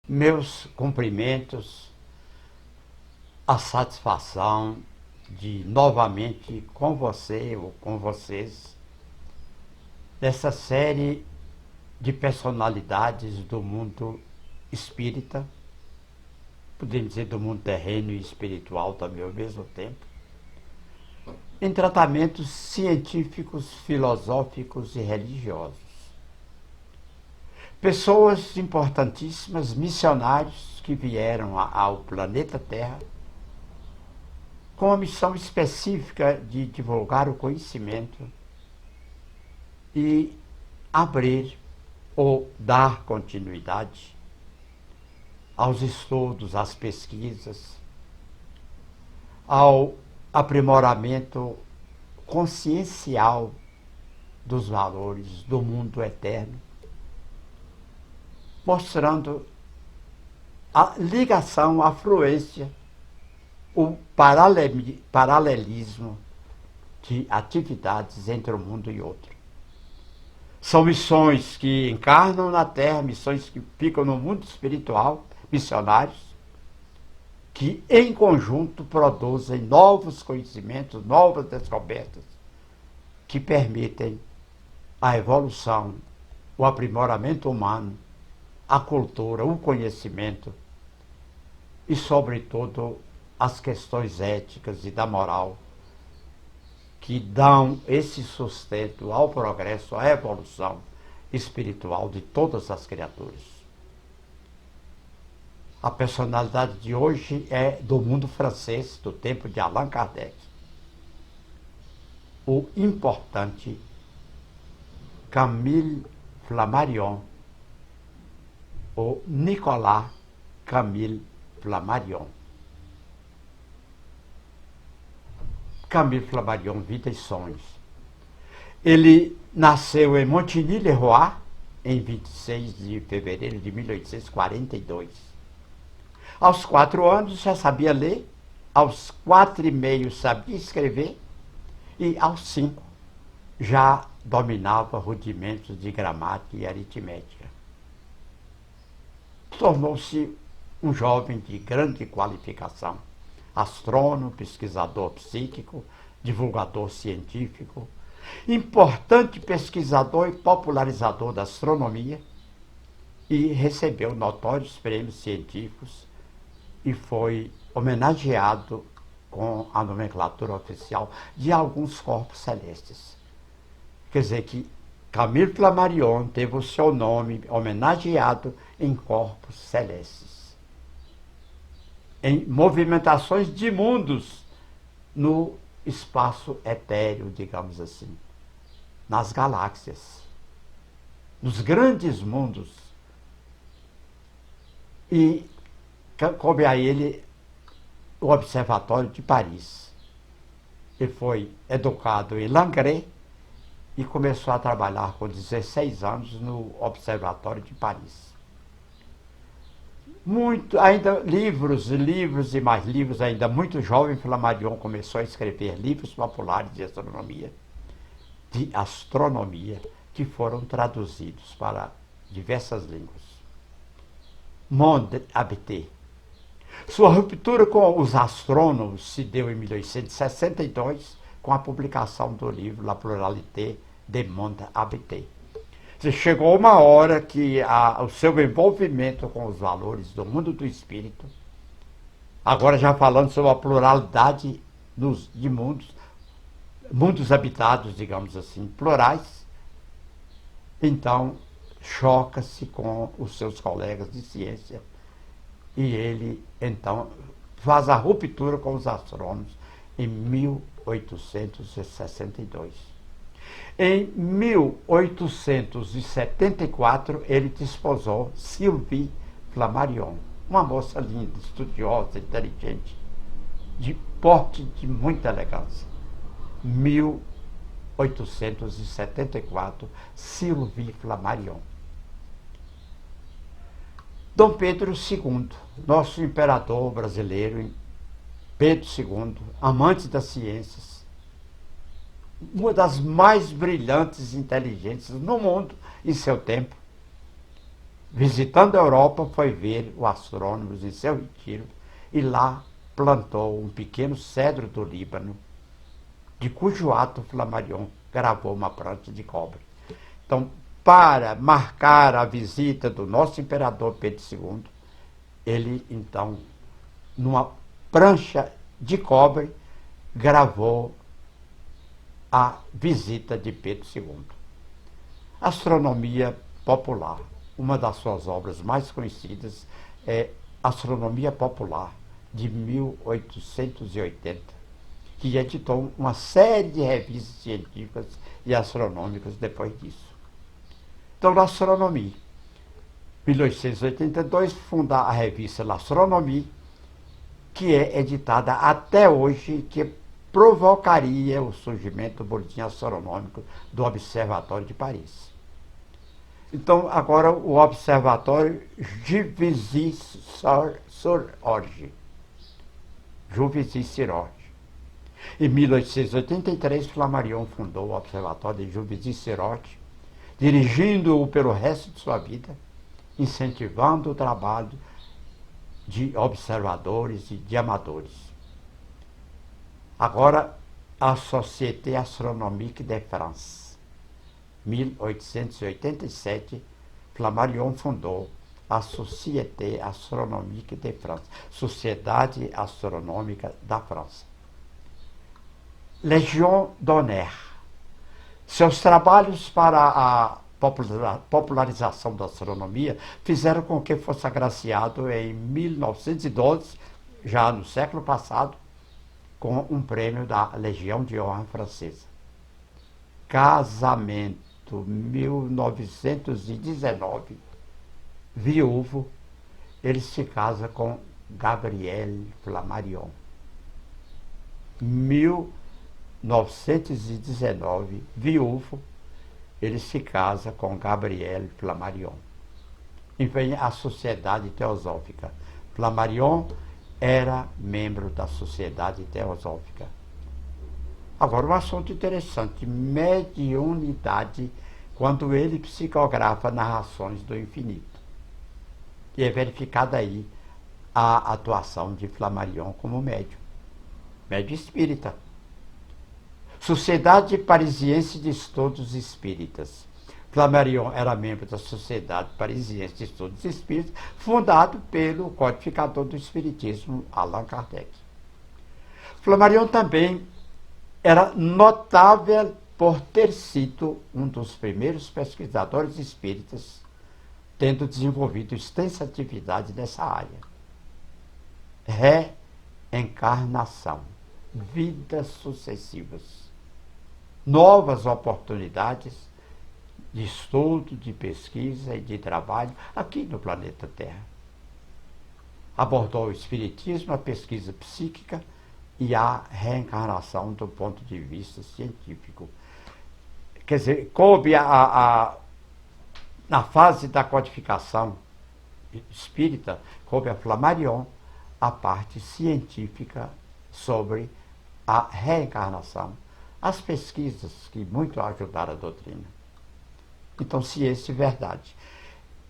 Meus cumprimentos, a satisfação de novamente com você ou com vocês, dessa série de personalidades do mundo espírita, podemos dizer do mundo terreno e espiritual também ao mesmo tempo, em tratamentos científicos, filosóficos e religiosos. Pessoas importantíssimas, missionários que vieram ao planeta Terra com a missão específica de divulgar o conhecimento e abrir ou dar continuidade aos estudos, às pesquisas, ao aprimoramento consciencial dos valores do mundo eterno, mostrando a ligação, a fluência, o paralelismo de atividades entre um mundo e outro. São missões que encarnam na Terra, missões que ficam no mundo espiritual, missionários, que em conjunto produzem novos conhecimentos, novas descobertas, que permitem a evolução, o aprimoramento humano, a cultura, o conhecimento e, sobretudo, as questões éticas e da moral que dão esse sustento ao progresso, à evolução espiritual de todas as criaturas. A personalidade de hoje é do mundo francês, do tempo de Allan Kardec. O importante Camille Flammarion, ou Nicolas Camille Flammarion. Camille Flammarion, Vida e Sonhos. Ele nasceu em Montigny-le-Roi em 26 de fevereiro de 1842. Aos 4 anos já sabia ler, aos 4 e meio sabia escrever e aos 5 já dominava rudimentos de gramática e aritmética. Tornou-se um jovem de grande qualificação, astrônomo, pesquisador psíquico, divulgador científico, importante pesquisador e popularizador da astronomia, e recebeu notórios prêmios científicos e foi homenageado com a nomenclatura oficial de alguns corpos celestes. Quer dizer que Camille Flammarion teve o seu nome homenageado em corpos celestes, em movimentações de mundos no espaço etéreo, digamos assim, nas galáxias, nos grandes mundos. E coube a ele o Observatório de Paris. Ele foi educado em Langres e começou a trabalhar com 16 anos no Observatório de Paris. Ainda livros e mais livros, ainda muito jovem, Flammarion começou a escrever livros populares de astronomia, que foram traduzidos para diversas línguas. Monde habité. Sua ruptura com os astrônomos se deu em 1862, com a publicação do livro La Pluralité des Mondes Habités. Chegou uma hora que o seu envolvimento com os valores do mundo do espírito, agora já falando sobre a pluralidade de mundos habitados, digamos assim, plurais, então choca-se com os seus colegas de ciência e ele, então, faz a ruptura com os astrônomos em 1862. Em 1874, ele desposou Sylvie Flammarion, uma moça linda, estudiosa, inteligente, de porte de muita elegância. 1874, Sylvie Flammarion. Dom Pedro II, nosso imperador brasileiro, Pedro II, amante das ciências, uma das mais brilhantes inteligências no mundo em seu tempo, visitando a Europa, foi ver o astrônomo em seu retiro e lá plantou um pequeno cedro do Líbano, de cujo ato Flammarion gravou uma prancha de cobre. Então, para marcar a visita do nosso imperador Pedro II, ele, então, numa prancha de cobre, gravou a visita de Pedro II. Astronomia popular. Uma das suas obras mais conhecidas é Astronomia Popular, de 1880, que editou uma série de revistas científicas e astronômicas depois disso. Então, na astronomia, 1882, funda a revista L'Astronomie, que é editada até hoje, que provocaria o surgimento do boletim astronômico do Observatório de Paris. Então, agora o Observatório Juvisy-sur-Orge. Juvisy-sur-Orge. Em 1883, Flammarion fundou o Observatório de Juvisy-sur-Orge, dirigindo-o pelo resto de sua vida, incentivando o trabalho de observadores e de amadores. Agora, a Société Astronomique de France. 1887, Flammarion fundou a Société Astronomique de France, Sociedade Astronômica da França. Légion d'honneur. Seus trabalhos para a popularização da astronomia fizeram com que fosse agraciado em 1912, já no século passado, com um prêmio da Legião de Honra francesa. Casamento, 1919, viúvo, ele se casa com Gabrielle Flammarion. 1919, viúvo, ele se casa com Gabrielle Flammarion. E vem a Sociedade Teosófica. Flammarion era membro da Sociedade Teosófica. Agora, um assunto interessante, mediunidade, quando ele psicografa narrações do infinito. E é verificada aí a atuação de Flammarion como médium espírita. Sociedade Parisiense de Estudos Espíritas. Flammarion era membro da Sociedade Parisiense de Estudos Espíritas, fundado pelo codificador do Espiritismo, Allan Kardec. Flammarion também era notável por ter sido um dos primeiros pesquisadores espíritas, tendo desenvolvido extensa atividade nessa área. Reencarnação, vidas sucessivas, novas oportunidades de estudo, de pesquisa e de trabalho aqui no planeta Terra. Abordou o espiritismo, a pesquisa psíquica e a reencarnação do ponto de vista científico. Quer dizer, coube na fase da codificação espírita, coube a Flammarion a parte científica sobre a reencarnação, as pesquisas que muito ajudaram a doutrina. Então, ciência e verdade.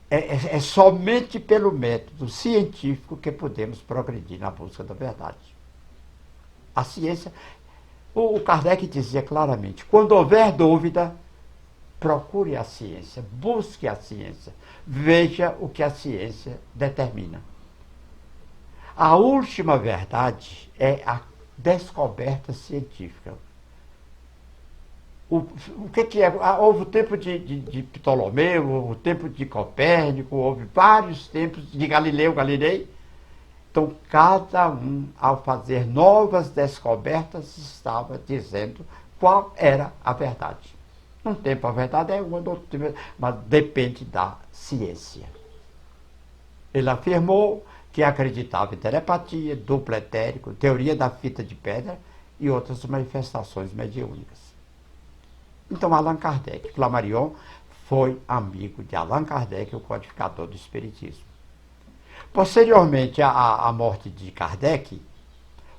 É somente pelo método científico que podemos progredir na busca da verdade. A ciência, o Kardec dizia claramente, quando houver dúvida, procure a ciência, busque a ciência, veja o que a ciência determina. A última verdade é a descoberta científica. O que é? Houve o tempo de Ptolomeu, o tempo de Copérnico, houve vários tempos de Galilei. Então, cada um, ao fazer novas descobertas, estava dizendo qual era a verdade. Um tempo a verdade é uma, outro tempo, mas depende da ciência. Ele afirmou que acreditava em telepatia, duplo etérico, teoria da fita de pedra e outras manifestações mediúnicas. Então, Allan Kardec, Flammarion, foi amigo de Allan Kardec, o codificador do Espiritismo. Posteriormente à morte de Kardec,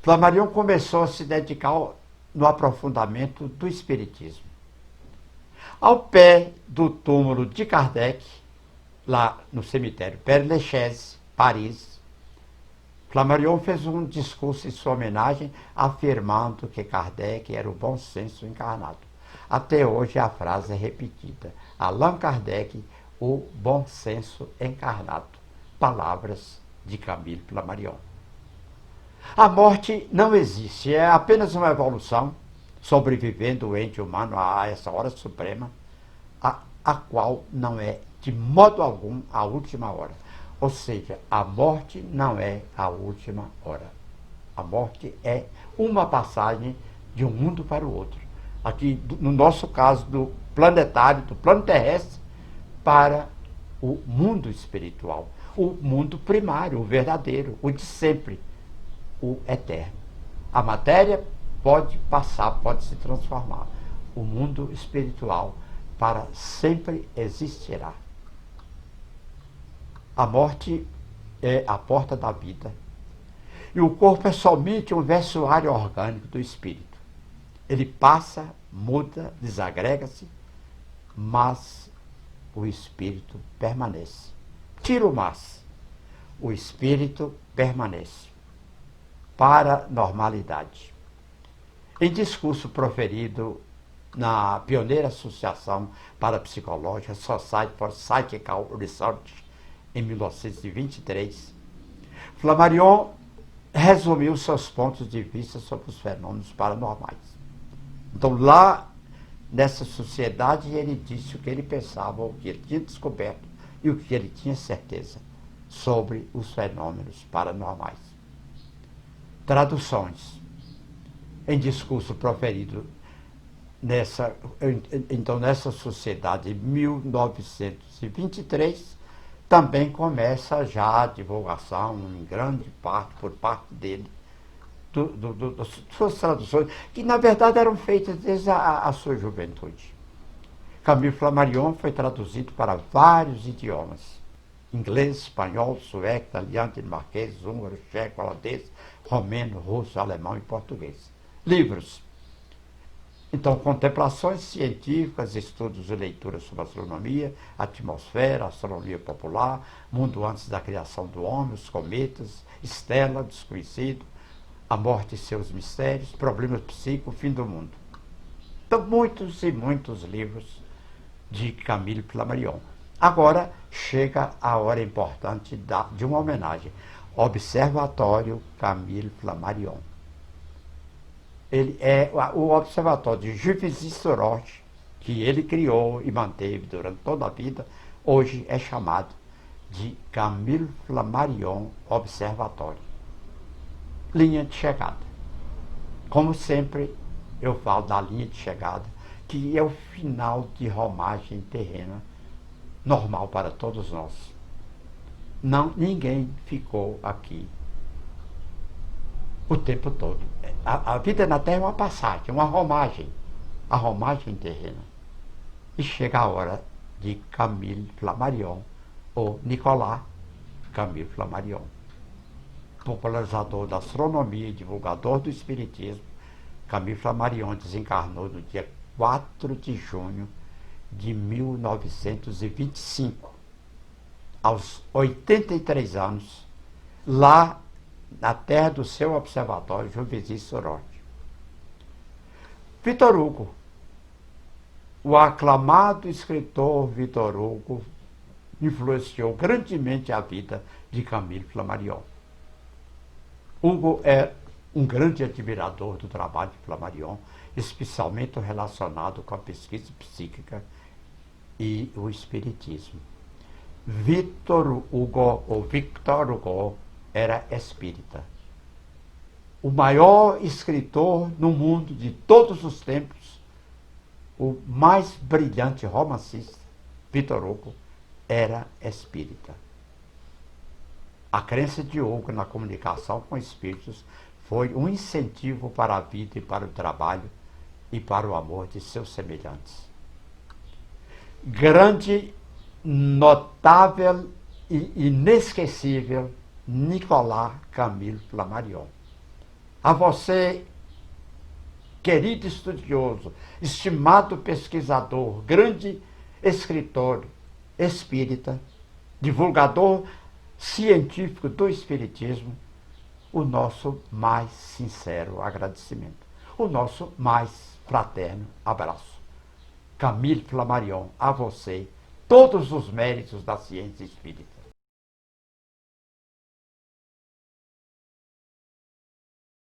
Flammarion começou a se dedicar no aprofundamento do Espiritismo. Ao pé do túmulo de Kardec, lá no cemitério Père Lachaise, Paris, Flammarion fez um discurso em sua homenagem afirmando que Kardec era o bom senso encarnado. Até hoje a frase é repetida. Allan Kardec, o bom senso encarnado. Palavras de Camille Flammarion. A morte não existe, é apenas uma evolução, sobrevivendo o ente humano a essa hora suprema, a qual não é de modo algum a última hora. Ou seja, a morte não é a última hora. A morte é uma passagem de um mundo para o outro. Aqui, no nosso caso, do planetário, do plano terrestre, para o mundo espiritual. O mundo primário, o verdadeiro, o de sempre, o eterno. A matéria pode passar, pode se transformar. O mundo espiritual para sempre existirá. A morte é a porta da vida. E o corpo é somente um vestuário orgânico do espírito. Ele passa, muda, desagrega-se, mas o espírito permanece. Tira o mas. O espírito permanece. Para a normalidade. Em discurso proferido na pioneira Associação Parapsicológica Society for Psychical Research, em 1923, Flammarion resumiu seus pontos de vista sobre os fenômenos paranormais. Então, lá nessa sociedade, ele disse o que ele pensava, o que ele tinha descoberto e o que ele tinha certeza sobre os fenômenos paranormais. Traduções. Em discurso proferido nessa sociedade, em 1923, também começa já a divulgação, em grande parte, por parte dele, das suas traduções, que na verdade eram feitas desde a sua juventude. Camille Flammarion foi traduzido para vários idiomas: inglês, espanhol, sueco, italiano, dinamarquês, húngaro, checo, holandês, romeno, russo, alemão e português. Livros. Então, contemplações científicas, estudos e leituras sobre astronomia, atmosfera, astronomia popular, mundo antes da criação do homem, os cometas, estela, desconhecido, a morte e seus mistérios, problemas psíquicos, fim do mundo. Então, muitos e muitos livros de Camille Flammarion. Agora chega a hora importante de uma homenagem. Observatório Camille Flammarion. Ele é o observatório de Juvisy-sur-Orge, que ele criou e manteve durante toda a vida, hoje é chamado de Camille Flammarion Observatório. Linha de chegada. Como sempre, eu falo da linha de chegada, que é o final de romagem terrena, normal para todos nós. Ninguém ficou aqui o tempo todo. A vida na Terra é uma passagem, uma romagem, a romagem terrena. E chega a hora de Camille Flammarion, ou Nicolas Camille Flammarion, popularizador da astronomia e divulgador do espiritismo. Camille Flammarion desencarnou no dia 4 de junho de 1925, aos 83 anos, lá na terra do seu observatório, Juvisy-sur-Orge. Victor Hugo, o aclamado escritor Victor Hugo, influenciou grandemente a vida de Camille Flammarion. Hugo é um grande admirador do trabalho de Flammarion, especialmente relacionado com a pesquisa psíquica e o espiritismo. Victor Hugo era espírita. O maior escritor no mundo de todos os tempos, o mais brilhante romancista, Victor Hugo, era espírita. A crença de Hugo na comunicação com espíritos foi um incentivo para a vida e para o trabalho e para o amor de seus semelhantes. Grande, notável e inesquecível Nicolas Camille Flammarion. A você, querido estudioso, estimado pesquisador, grande escritor espírita, divulgador científico do Espiritismo, o nosso mais sincero agradecimento, o nosso mais fraterno abraço. Camille Flammarion, a você, todos os méritos da ciência espírita.